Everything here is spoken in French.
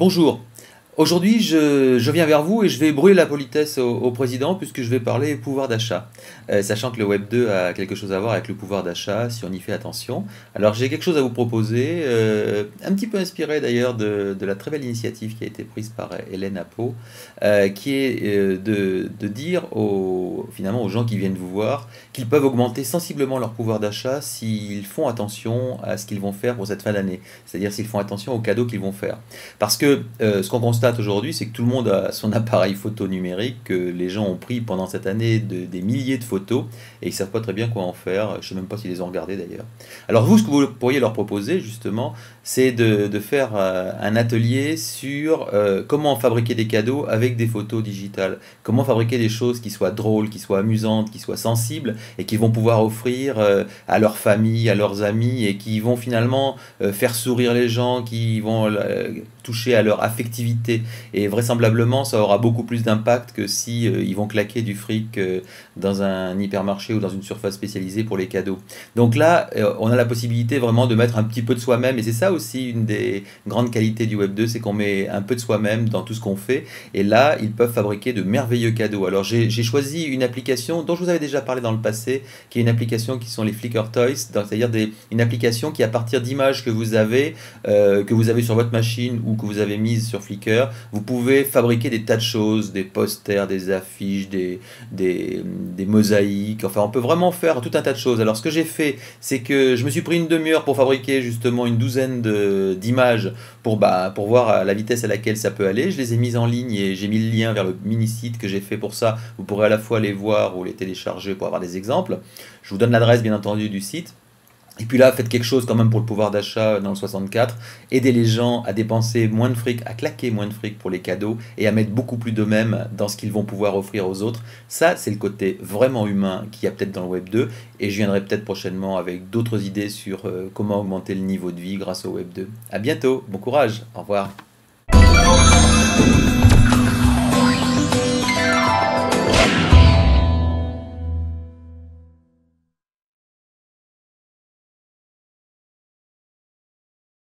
Bonjour. Aujourd'hui, je viens vers vous et je vais brûler la politesse au président puisque je vais parler pouvoir d'achat. Sachant que le Web 2 a quelque chose à voir avec le pouvoir d'achat si on y fait attention. Alors j'ai quelque chose à vous proposer, un petit peu inspiré d'ailleurs de la très belle initiative qui a été prise par Hélène Apo, qui est de dire finalement aux gens qui viennent vous voir qu'ils peuvent augmenter sensiblement leur pouvoir d'achat s'ils font attention à ce qu'ils vont faire pour cette fin d'année. C'est-à-dire s'ils font attention aux cadeaux qu'ils vont faire. Parce que ce qu'on constate aujourd'hui, c'est que tout le monde a son appareil photo numérique, que les gens ont pris pendant cette année des milliers de photos et ils ne savent pas très bien quoi en faire. Je ne sais même pas s'ils les ont regardées d'ailleurs. Alors vous, ce que vous pourriez leur proposer justement, c'est de faire un atelier sur comment fabriquer des cadeaux avec des photos digitales. Comment fabriquer des choses qui soient drôles, qui soient amusantes, qui soient sensibles et qui vont pouvoir offrir à leur famille, à leurs amis et qui vont finalement faire sourire les gens, qui vont toucher à leur affectivité. Et vraisemblablement, ça aura beaucoup plus d'impact que si ils vont claquer du fric dans un hypermarché ou dans une surface spécialisée pour les cadeaux. Donc là, on a la possibilité vraiment de mettre un petit peu de soi-même. Et c'est ça aussi une des grandes qualités du Web 2, c'est qu'on met un peu de soi-même dans tout ce qu'on fait. Et là, ils peuvent fabriquer de merveilleux cadeaux. Alors j'ai choisi une application dont je vous avais déjà parlé dans le passé, qui est une application qui sont les Flickr Toys, c'est-à-dire une application qui, à partir d'images que vous avez sur votre machine ou que vous avez mises sur Flickr, vous pouvez fabriquer des tas de choses, des posters, des affiches, des mosaïques, enfin on peut vraiment faire tout un tas de choses. Alors ce que j'ai fait, c'est que je me suis pris une demi-heure pour fabriquer justement une douzaine d'images pour voir à la vitesse à laquelle ça peut aller. Je les ai mises en ligne et j'ai mis le lien vers le mini-site que j'ai fait pour ça. Vous pourrez à la fois les voir ou les télécharger pour avoir des exemples. Je vous donne l'adresse bien entendu du site. Et puis là, faites quelque chose quand même pour le pouvoir d'achat dans le 64. Aidez les gens à dépenser moins de fric, à claquer moins de fric pour les cadeaux et à mettre beaucoup plus d'eux-mêmes dans ce qu'ils vont pouvoir offrir aux autres. Ça, c'est le côté vraiment humain qu'il y a peut-être dans le Web 2. Et je viendrai peut-être prochainement avec d'autres idées sur comment augmenter le niveau de vie grâce au Web 2. À bientôt, bon courage, au revoir.